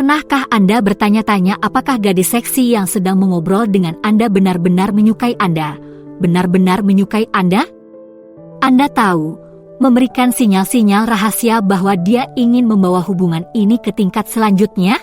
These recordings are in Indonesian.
Pernahkah Anda bertanya-tanya apakah gadis seksi yang sedang mengobrol dengan Anda benar-benar menyukai Anda? Benar-benar menyukai Anda? Anda tahu, memberikan sinyal-sinyal rahasia bahwa dia ingin membawa hubungan ini ke tingkat selanjutnya?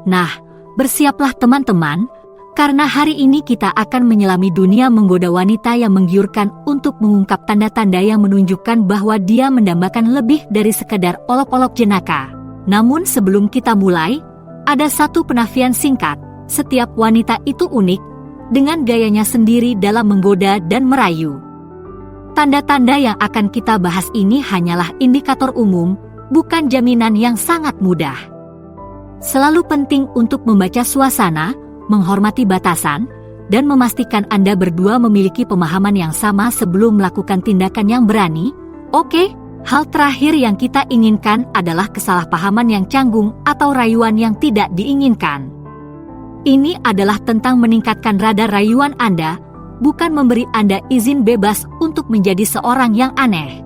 Nah, bersiaplah teman-teman, karena hari ini kita akan menyelami dunia menggoda wanita yang menggiurkan untuk mengungkap tanda-tanda yang menunjukkan bahwa dia mendambakan lebih dari sekadar olok-olok jenaka. Namun sebelum kita mulai, ada satu penafian singkat. Setiap wanita itu unik, dengan gayanya sendiri dalam menggoda dan merayu. Tanda-tanda yang akan kita bahas ini hanyalah indikator umum, bukan jaminan yang sangat mudah. Selalu penting untuk membaca suasana, menghormati batasan, dan memastikan Anda berdua memiliki pemahaman yang sama sebelum melakukan tindakan yang berani. Oke? Hal terakhir yang kita inginkan adalah kesalahpahaman yang canggung atau rayuan yang tidak diinginkan. Ini adalah tentang meningkatkan radar rayuan Anda, bukan memberi Anda izin bebas untuk menjadi seorang yang aneh.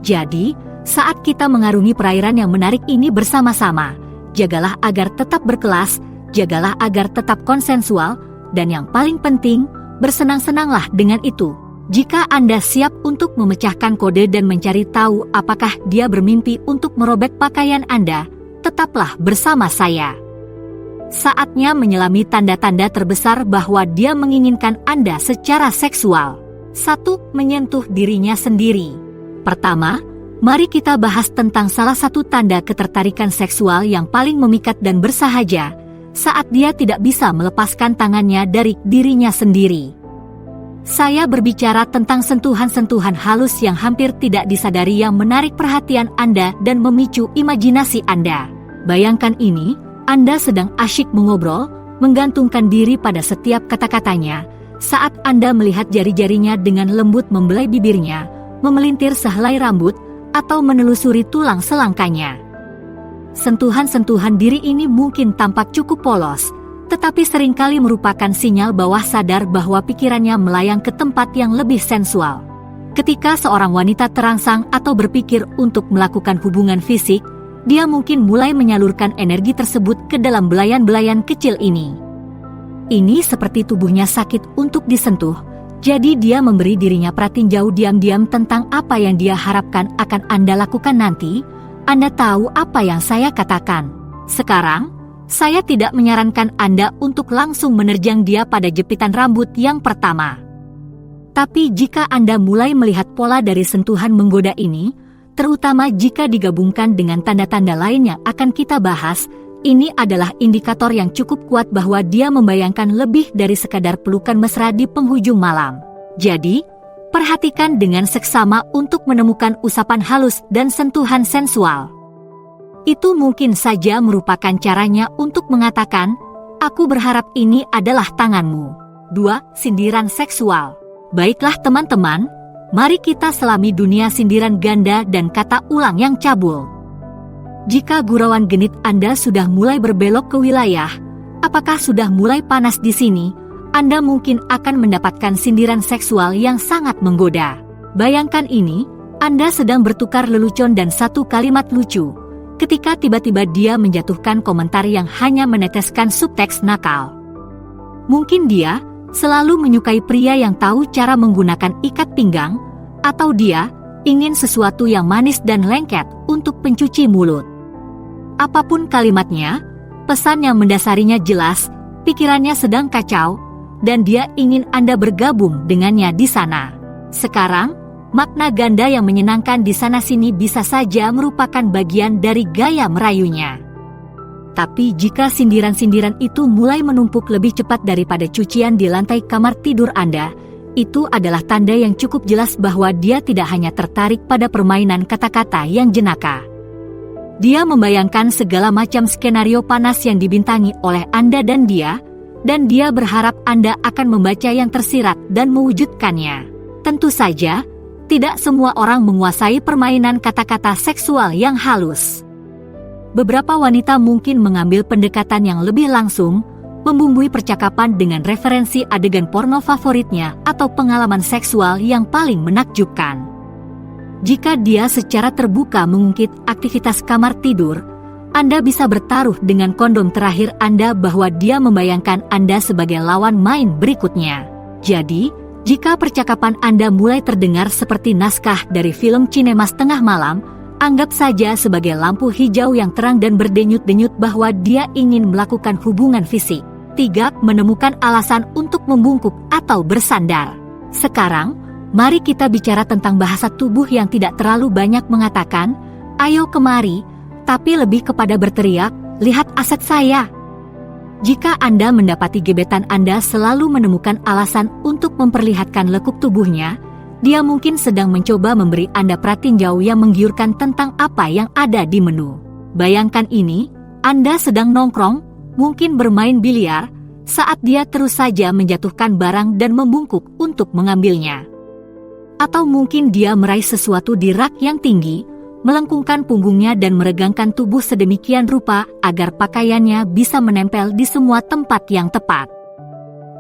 Jadi, saat kita mengarungi perairan yang menarik ini bersama-sama, jagalah agar tetap berkelas, jagalah agar tetap konsensual, dan yang paling penting, bersenang-senanglah dengan itu. Jika Anda siap untuk memecahkan kode dan mencari tahu apakah dia bermimpi untuk merobek pakaian Anda, tetaplah bersama saya. Saatnya menyelami tanda-tanda terbesar bahwa dia menginginkan Anda secara seksual. 1. Menyentuh dirinya sendiri. Pertama, mari kita bahas tentang salah satu tanda ketertarikan seksual yang paling memikat dan bersahaja, saat dia tidak bisa melepaskan tangannya dari dirinya sendiri. Saya berbicara tentang sentuhan-sentuhan halus yang hampir tidak disadari yang menarik perhatian Anda dan memicu imajinasi Anda. Bayangkan ini, Anda sedang asyik mengobrol, menggantungkan diri pada setiap kata-katanya, saat Anda melihat jari-jarinya dengan lembut membelai bibirnya, memelintir sehelai rambut, atau menelusuri tulang selangkanya. Sentuhan-sentuhan diri ini mungkin tampak cukup polos, tetapi seringkali merupakan sinyal bawah sadar bahwa pikirannya melayang ke tempat yang lebih sensual. Ketika seorang wanita terangsang atau berpikir untuk melakukan hubungan fisik, dia mungkin mulai menyalurkan energi tersebut ke dalam belayan-belayan kecil ini. Ini seperti tubuhnya sakit untuk disentuh, jadi dia memberi dirinya pratinjau diam-diam tentang apa yang dia harapkan akan Anda lakukan nanti. Anda tahu apa yang saya katakan. Sekarang, saya tidak menyarankan Anda untuk langsung menerjang dia pada jepitan rambut yang pertama. Tapi jika Anda mulai melihat pola dari sentuhan menggoda ini, terutama jika digabungkan dengan tanda-tanda lain yang akan kita bahas, ini adalah indikator yang cukup kuat bahwa dia membayangkan lebih dari sekadar pelukan mesra di penghujung malam. Jadi, perhatikan dengan seksama untuk menemukan usapan halus dan sentuhan sensual. Itu mungkin saja merupakan caranya untuk mengatakan, "Aku berharap ini adalah tanganmu." 2. Sindiran seksual. Baiklah teman-teman, mari kita selami dunia sindiran ganda dan kata ulang yang cabul. Jika gurauan genit Anda sudah mulai berbelok ke wilayah, apakah sudah mulai panas di sini, Anda mungkin akan mendapatkan sindiran seksual yang sangat menggoda. Bayangkan ini, Anda sedang bertukar lelucon dan satu kalimat lucu, ketika tiba-tiba dia menjatuhkan komentar yang hanya meneteskan subteks nakal. Mungkin dia selalu menyukai pria yang tahu cara menggunakan ikat pinggang, atau dia ingin sesuatu yang manis dan lengket untuk pencuci mulut. Apapun kalimatnya, pesan yang mendasarinya jelas, pikirannya sedang kacau, dan dia ingin Anda bergabung dengannya di sana. Sekarang, makna ganda yang menyenangkan di sana-sini bisa saja merupakan bagian dari gaya merayunya. Tapi jika sindiran-sindiran itu mulai menumpuk lebih cepat daripada cucian di lantai kamar tidur Anda, itu adalah tanda yang cukup jelas bahwa dia tidak hanya tertarik pada permainan kata-kata yang jenaka. Dia membayangkan segala macam skenario panas yang dibintangi oleh Anda dan dia berharap Anda akan membaca yang tersirat dan mewujudkannya. Tentu saja, tidak semua orang menguasai permainan kata-kata seksual yang halus. Beberapa wanita mungkin mengambil pendekatan yang lebih langsung, membumbui percakapan dengan referensi adegan porno favoritnya atau pengalaman seksual yang paling menakjubkan. Jika dia secara terbuka mengungkit aktivitas kamar tidur, Anda bisa bertaruh dengan kondom terakhir Anda bahwa dia membayangkan Anda sebagai lawan main berikutnya. Jadi, jika percakapan Anda mulai terdengar seperti naskah dari film Cinemas tengah malam, anggap saja sebagai lampu hijau yang terang dan berdenyut-denyut bahwa dia ingin melakukan hubungan fisik. 3. Menemukan alasan untuk membungkuk atau bersandar. Sekarang, mari kita bicara tentang bahasa tubuh yang tidak terlalu banyak mengatakan, "Ayo kemari," tapi lebih kepada berteriak, "Lihat aset saya." Jika Anda mendapati gebetan Anda selalu menemukan alasan untuk memperlihatkan lekuk tubuhnya, dia mungkin sedang mencoba memberi Anda pratinjau yang menggiurkan tentang apa yang ada di menu. Bayangkan ini, Anda sedang nongkrong, mungkin bermain biliar, saat dia terus saja menjatuhkan barang dan membungkuk untuk mengambilnya. Atau mungkin dia meraih sesuatu di rak yang tinggi, melengkungkan punggungnya dan meregangkan tubuh sedemikian rupa agar pakaiannya bisa menempel di semua tempat yang tepat.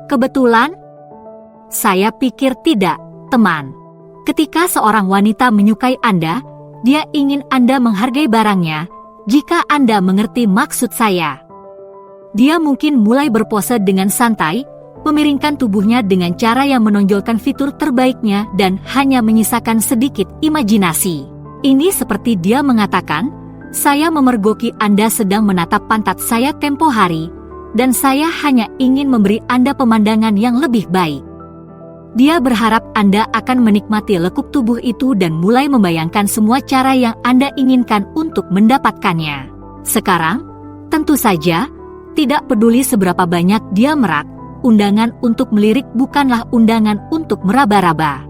Kebetulan? Saya pikir tidak, teman. Ketika seorang wanita menyukai Anda, dia ingin Anda menghargai barangnya, jika Anda mengerti maksud saya. Dia mungkin mulai berpose dengan santai, memiringkan tubuhnya dengan cara yang menonjolkan fitur terbaiknya dan hanya menyisakan sedikit imajinasi. Ini seperti dia mengatakan, "Saya memergoki Anda sedang menatap pantat saya tempo hari, dan saya hanya ingin memberi Anda pemandangan yang lebih baik." Dia berharap Anda akan menikmati lekuk tubuh itu dan mulai membayangkan semua cara yang Anda inginkan untuk mendapatkannya. Sekarang, tentu saja, tidak peduli seberapa banyak dia merak, undangan untuk melirik bukanlah undangan untuk meraba-raba.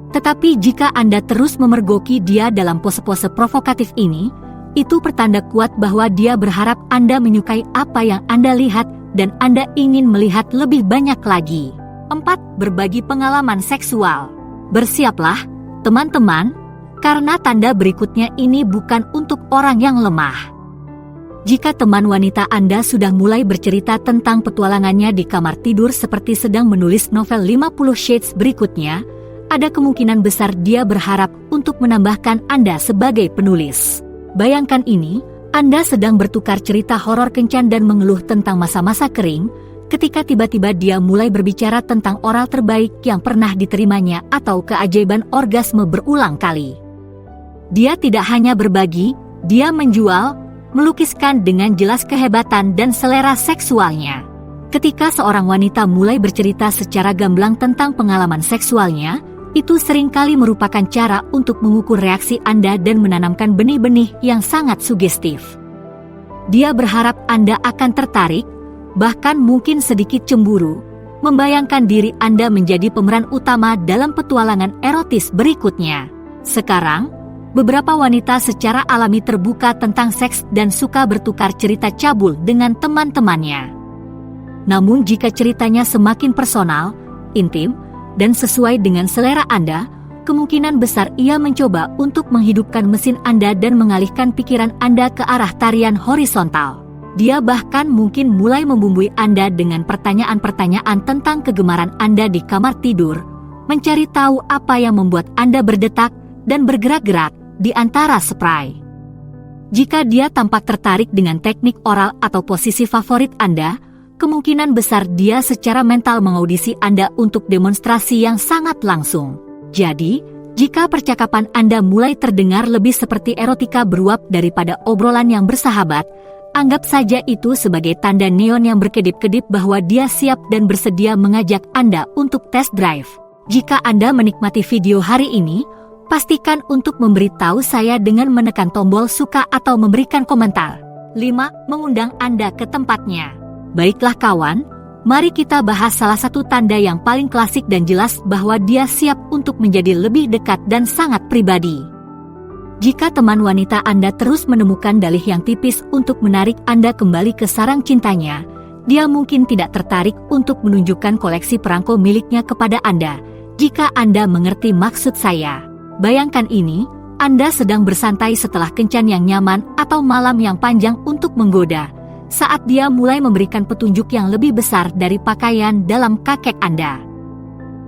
Tetapi jika Anda terus memergoki dia dalam pose-pose provokatif ini, itu pertanda kuat bahwa dia berharap Anda menyukai apa yang Anda lihat dan Anda ingin melihat lebih banyak lagi. 4. Berbagi pengalaman seksual. Bersiaplah, teman-teman, karena tanda berikutnya ini bukan untuk orang yang lemah. Jika teman wanita Anda sudah mulai bercerita tentang petualangannya di kamar tidur seperti sedang menulis novel 50 Shades berikutnya, ada kemungkinan besar dia berharap untuk menambahkan Anda sebagai penulis. Bayangkan ini, Anda sedang bertukar cerita horor kencan dan mengeluh tentang masa-masa kering, ketika tiba-tiba dia mulai berbicara tentang oral terbaik yang pernah diterimanya atau keajaiban orgasme berulang kali. Dia tidak hanya berbagi, dia menjual, melukiskan dengan jelas kehebatan dan selera seksualnya. Ketika seorang wanita mulai bercerita secara gamblang tentang pengalaman seksualnya, itu seringkali merupakan cara untuk mengukur reaksi Anda dan menanamkan benih-benih yang sangat sugestif. Dia berharap Anda akan tertarik, bahkan mungkin sedikit cemburu, membayangkan diri Anda menjadi pemeran utama dalam petualangan erotis berikutnya. Sekarang, beberapa wanita secara alami terbuka tentang seks dan suka bertukar cerita cabul dengan teman-temannya. Namun jika ceritanya semakin personal, intim, dan sesuai dengan selera Anda, kemungkinan besar ia mencoba untuk menghidupkan mesin Anda dan mengalihkan pikiran Anda ke arah tarian horizontal. Dia bahkan mungkin mulai membumbui Anda dengan pertanyaan-pertanyaan tentang kegemaran Anda di kamar tidur, mencari tahu apa yang membuat Anda berdetak dan bergerak-gerak di antara spray. Jika dia tampak tertarik dengan teknik oral atau posisi favorit Anda, kemungkinan besar dia secara mental mengaudisi Anda untuk demonstrasi yang sangat langsung. Jadi, jika percakapan Anda mulai terdengar lebih seperti erotika beruap daripada obrolan yang bersahabat, anggap saja itu sebagai tanda neon yang berkedip-kedip bahwa dia siap dan bersedia mengajak Anda untuk test drive. Jika Anda menikmati video hari ini, pastikan untuk memberitahu saya dengan menekan tombol suka atau memberikan komentar. 5. Mengundang Anda ke tempatnya. Baiklah kawan, mari kita bahas salah satu tanda yang paling klasik dan jelas bahwa dia siap untuk menjadi lebih dekat dan sangat pribadi. Jika teman wanita Anda terus menemukan dalih yang tipis untuk menarik Anda kembali ke sarang cintanya, dia mungkin tidak tertarik untuk menunjukkan koleksi perangko miliknya kepada Anda. Jika Anda mengerti maksud saya, bayangkan ini, Anda sedang bersantai setelah kencan yang nyaman atau malam yang panjang untuk menggoda, saat dia mulai memberikan petunjuk yang lebih besar dari pakaian dalam kakek Anda.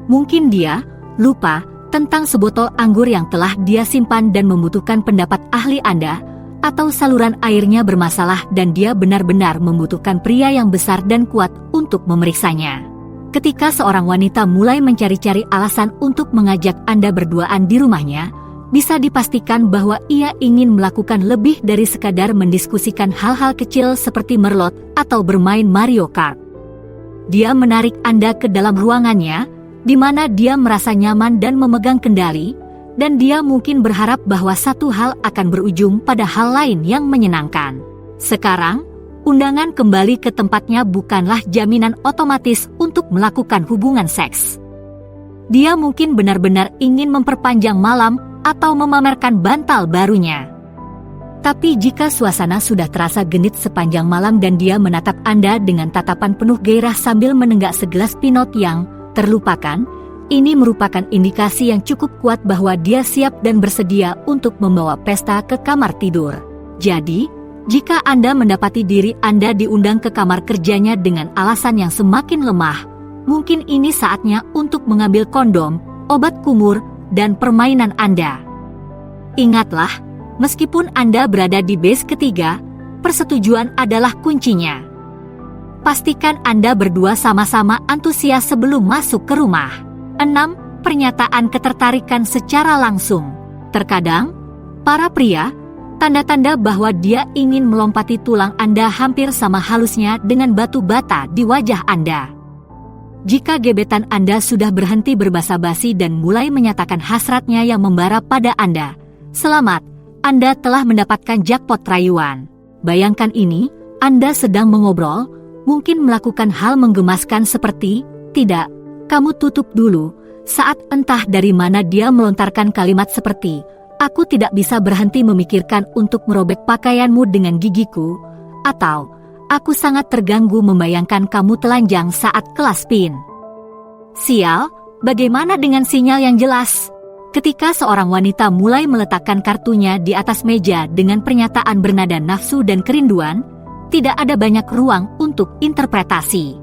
Mungkin dia lupa tentang sebotol anggur yang telah dia simpan dan membutuhkan pendapat ahli Anda, atau saluran airnya bermasalah dan dia benar-benar membutuhkan pria yang besar dan kuat untuk memeriksanya. Ketika seorang wanita mulai mencari-cari alasan untuk mengajak Anda berduaan di rumahnya, bisa dipastikan bahwa ia ingin melakukan lebih dari sekadar mendiskusikan hal-hal kecil seperti merlot atau bermain Mario Kart. Dia menarik Anda ke dalam ruangannya, di mana dia merasa nyaman dan memegang kendali, dan dia mungkin berharap bahwa satu hal akan berujung pada hal lain yang menyenangkan. Sekarang, undangan kembali ke tempatnya bukanlah jaminan otomatis untuk melakukan hubungan seks. Dia mungkin benar-benar ingin memperpanjang malam atau memamerkan bantal barunya. Tapi jika suasana sudah terasa genit sepanjang malam dan dia menatap Anda dengan tatapan penuh gairah sambil menenggak segelas pinot yang terlupakan, ini merupakan indikasi yang cukup kuat bahwa dia siap dan bersedia untuk membawa pesta ke kamar tidur. Jadi, jika Anda mendapati diri Anda diundang ke kamar kerjanya dengan alasan yang semakin lemah, mungkin ini saatnya untuk mengambil kondom, obat kumur, dan permainan Anda. Ingatlah, meskipun Anda berada di base ketiga, persetujuan adalah kuncinya. Pastikan Anda berdua sama-sama antusias sebelum masuk ke rumah. 6. Pernyataan ketertarikan secara langsung. Terkadang, para pria, tanda-tanda bahwa dia ingin melompati tulang Anda hampir sama halusnya dengan batu bata di wajah Anda. Jika gebetan Anda sudah berhenti berbasa-basi dan mulai menyatakan hasratnya yang membara pada Anda, selamat, Anda telah mendapatkan jackpot rayuan. Bayangkan ini, Anda sedang mengobrol, mungkin melakukan hal menggemaskan seperti, "Tidak, kamu tutup dulu," saat entah dari mana dia melontarkan kalimat seperti, "Aku tidak bisa berhenti memikirkan untuk merobek pakaianmu dengan gigiku," atau, "Aku sangat terganggu membayangkan kamu telanjang saat kelas spin." Sial, bagaimana dengan sinyal yang jelas? Ketika seorang wanita mulai meletakkan kartunya di atas meja dengan pernyataan bernada nafsu dan kerinduan, tidak ada banyak ruang untuk interpretasi.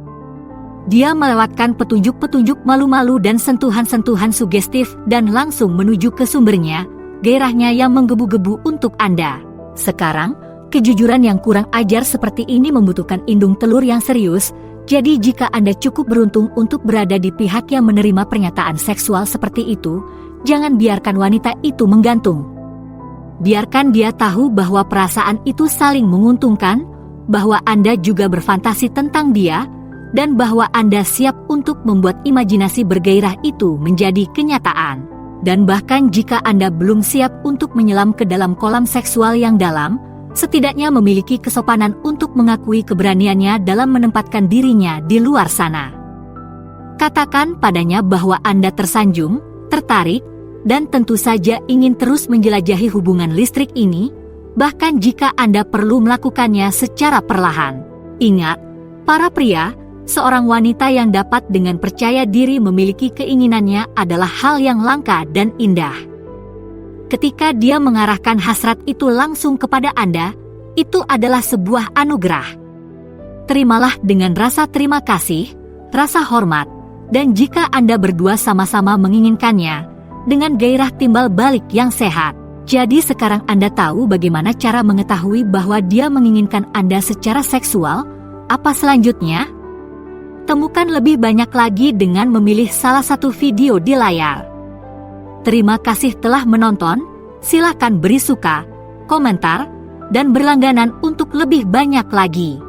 Dia melewatkan petunjuk-petunjuk malu-malu dan sentuhan-sentuhan sugestif dan langsung menuju ke sumbernya, gairahnya yang menggebu-gebu untuk Anda. Sekarang, kejujuran yang kurang ajar seperti ini membutuhkan indung telur yang serius, jadi jika Anda cukup beruntung untuk berada di pihak yang menerima pernyataan seksual seperti itu, jangan biarkan wanita itu menggantung. Biarkan dia tahu bahwa perasaan itu saling menguntungkan, bahwa Anda juga berfantasi tentang dia, dan bahwa Anda siap untuk membuat imajinasi bergairah itu menjadi kenyataan. Dan bahkan jika Anda belum siap untuk menyelam ke dalam kolam seksual yang dalam, setidaknya memiliki kesopanan untuk mengakui keberaniannya dalam menempatkan dirinya di luar sana. Katakan padanya bahwa Anda tersanjung, tertarik, dan tentu saja ingin terus menjelajahi hubungan listrik ini, bahkan jika Anda perlu melakukannya secara perlahan. Ingat, para pria, seorang wanita yang dapat dengan percaya diri memiliki keinginannya adalah hal yang langka dan indah. Ketika dia mengarahkan hasrat itu langsung kepada Anda, itu adalah sebuah anugerah. Terimalah dengan rasa terima kasih, rasa hormat, dan jika Anda berdua sama-sama menginginkannya, dengan gairah timbal balik yang sehat. Jadi sekarang Anda tahu bagaimana cara mengetahui bahwa dia menginginkan Anda secara seksual. Apa selanjutnya? Temukan lebih banyak lagi dengan memilih salah satu video di layar. Terima kasih telah menonton, silakan beri suka, komentar, dan berlangganan untuk lebih banyak lagi.